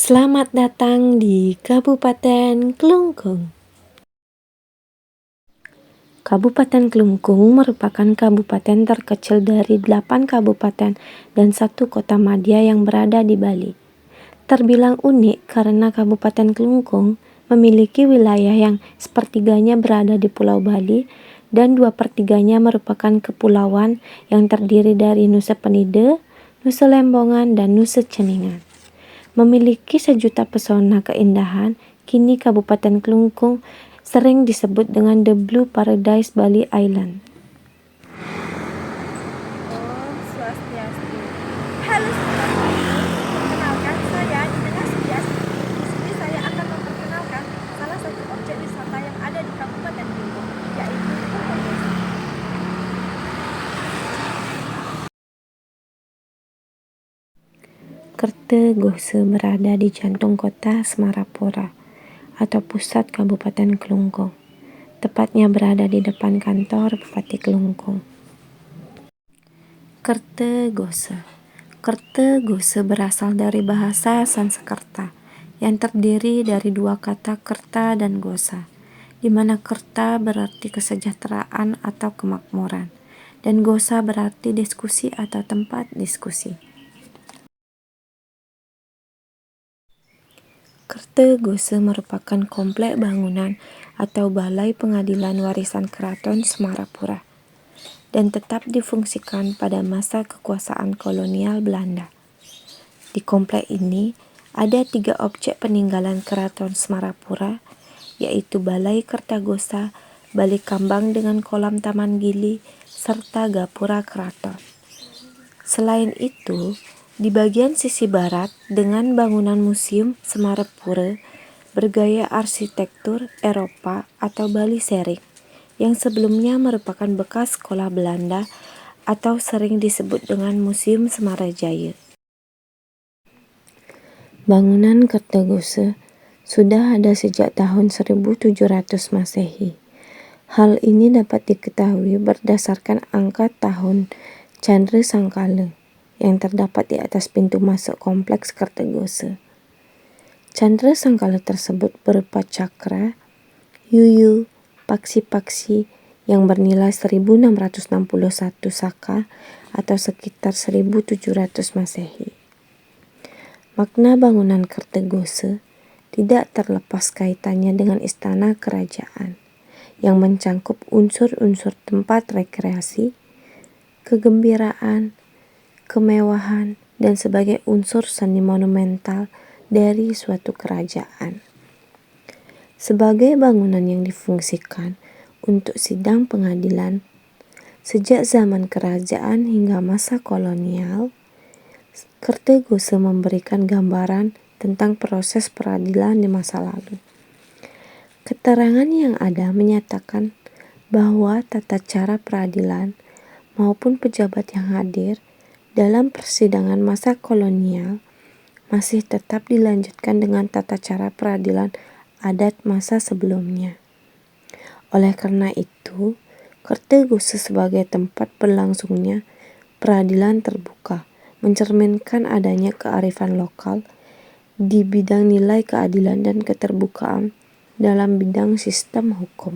Selamat datang di Kabupaten Klungkung. Kabupaten Klungkung merupakan kabupaten terkecil dari 8 kabupaten dan 1 kota madya yang berada di Bali. Terbilang unik karena Kabupaten Klungkung memiliki wilayah yang sepertiganya berada di Pulau Bali dan 2/3-nya merupakan kepulauan yang terdiri dari Nusa Penida, Nusa Lembongan, dan Nusa Ceningan. Memiliki sejuta pesona keindahan, kini Kabupaten Klungkung sering disebut dengan The Blue Paradise Bali Island. Om Swastiastu. Halo semuanya, perkenalkan saya Nina Setias. Di sini saya akan memperkenalkan salah satu objek wisata yang ada di Kabupaten Klungkung, yaitu Kertogosa. Kertogosa berada di jantung kota Semarapura atau pusat Kabupaten Klungkung. Tepatnya berada di depan kantor Bupati Klungkung. Kertogosa. Kertogosa berasal dari bahasa Sanskerta yang terdiri dari 2 kata kerta dan gosa, di mana kerta berarti kesejahteraan atau kemakmuran, dan gosa berarti diskusi atau tempat diskusi. Kertogosa merupakan komplek bangunan atau balai pengadilan warisan Keraton Semarapura dan tetap difungsikan pada masa kekuasaan kolonial Belanda. Di komplek ini ada 3 objek peninggalan Keraton Semarapura, yaitu Balai Kertagosa, Balai Kambang dengan kolam Taman Gili, serta Gapura Keraton. Selain itu, di bagian sisi barat dengan bangunan Museum Semarapura bergaya arsitektur Eropa atau Bali Sering, yang sebelumnya merupakan bekas sekolah Belanda atau sering disebut dengan Museum Semarajaya. Bangunan Kertogosa sudah ada sejak tahun 1700 Masehi. Hal ini dapat diketahui berdasarkan angka tahun Candra Sangkala yang terdapat di atas pintu masuk kompleks Kertogosa. Candra Sangkala tersebut berupa cakra, yuyu, paksi-paksi yang bernilai 1661 saka atau sekitar 1700 Masehi. Makna bangunan Kertogosa tidak terlepas kaitannya dengan istana kerajaan yang mencangkup unsur-unsur tempat rekreasi, kegembiraan, kemewahan, dan sebagai unsur seni monumental dari suatu kerajaan. Sebagai bangunan yang difungsikan untuk sidang pengadilan sejak zaman kerajaan hingga masa kolonial, Kertogosa memberikan gambaran tentang proses peradilan di masa lalu. Keterangan yang ada menyatakan bahwa tata cara peradilan maupun pejabat yang hadir dalam persidangan masa kolonial masih tetap dilanjutkan dengan tata cara peradilan adat masa sebelumnya. Oleh karena itu, Kertogosa sebagai tempat berlangsungnya peradilan terbuka mencerminkan adanya kearifan lokal di bidang nilai keadilan dan keterbukaan dalam bidang sistem hukum.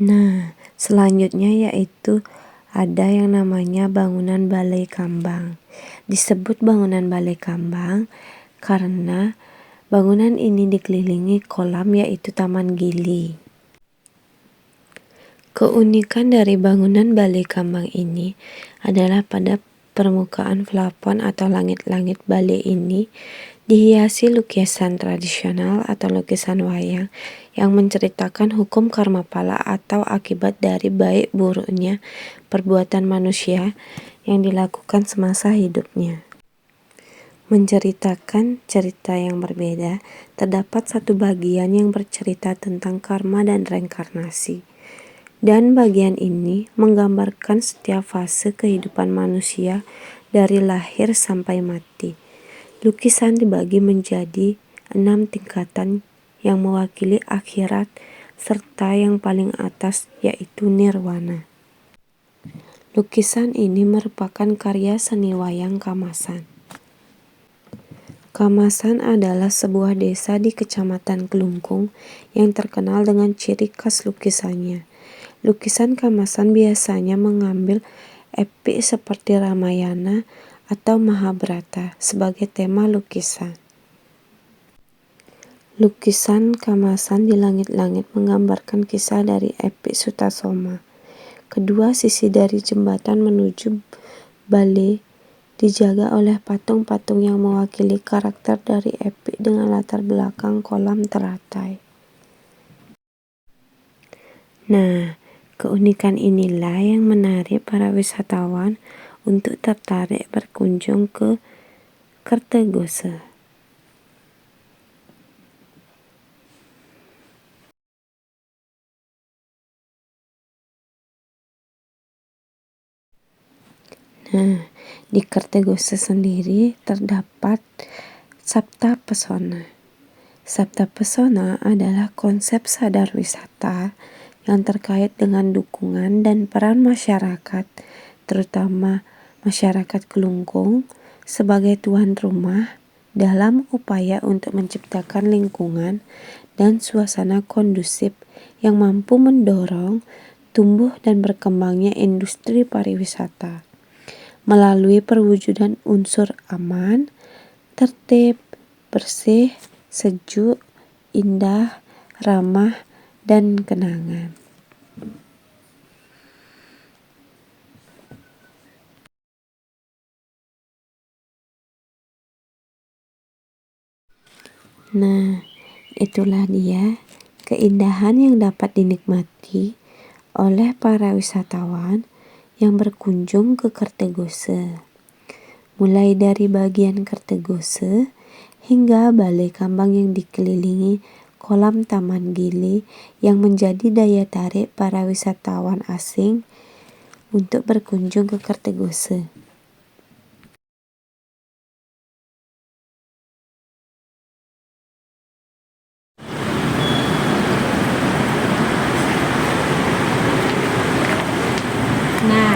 Nah, selanjutnya yaitu ada yang namanya bangunan Balai Kambang. Disebut bangunan Balai Kambang karena bangunan ini dikelilingi kolam yaitu Taman Gili. Keunikan dari bangunan Balai Kambang ini adalah pada permukaan plafon atau langit-langit balai ini dihiasi lukisan tradisional atau lukisan wayang yang menceritakan hukum karma pala atau akibat dari baik buruknya perbuatan manusia yang dilakukan semasa hidupnya. Menceritakan cerita yang berbeda, terdapat satu bagian yang bercerita tentang karma dan reinkarnasi. Dan bagian ini menggambarkan setiap fase kehidupan manusia dari lahir sampai mati. Lukisan dibagi menjadi 6 tingkatan yang mewakili akhirat serta yang paling atas yaitu nirwana. Lukisan ini merupakan karya seni wayang Kamasan. Kamasan adalah sebuah desa di Kecamatan Kelungkung yang terkenal dengan ciri khas lukisannya. Lukisan Kamasan biasanya mengambil epik seperti Ramayana atau Mahabharata sebagai tema lukisan. Lukisan Kamasan di langit-langit menggambarkan kisah dari epik Sutasoma. Kedua sisi dari jembatan menuju Bale dijaga oleh patung-patung yang mewakili karakter dari epik dengan latar belakang kolam teratai. Nah, keunikan inilah yang menarik para wisatawan untuk tertarik berkunjung ke Kertegose. Nah, di Kertegose sendiri terdapat Sabta Pesona. Sabta Pesona adalah konsep sadar wisata yang terkait dengan dukungan dan peran masyarakat, terutama masyarakat Kelungkung sebagai tuan rumah dalam upaya untuk menciptakan lingkungan dan suasana kondusif yang mampu mendorong tumbuh dan berkembangnya industri pariwisata melalui perwujudan unsur aman, tertib, bersih, sejuk, indah, ramah, dan kenangan. Nah, itulah dia keindahan yang dapat dinikmati oleh para wisatawan yang berkunjung ke Kertegose. Mulai dari bagian Kertegose hingga Balai Kambang yang dikelilingi kolam Taman Gili yang menjadi daya tarik para wisatawan asing untuk berkunjung ke Kertegose. Nah,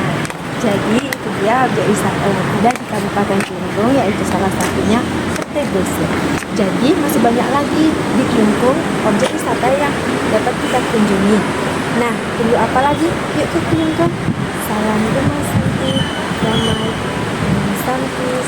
jadi itu dia objek wisata yang ada di Kabupaten Kelungkung, yaitu salah satunya Kertegose. Jadi masih banyak lagi di Kelungkung objek wisata yang dapat kita kunjungi. Nah, tunggu apa lagi? Yuk ke Kelungkung. Salam Gemah Santi, damai, santi.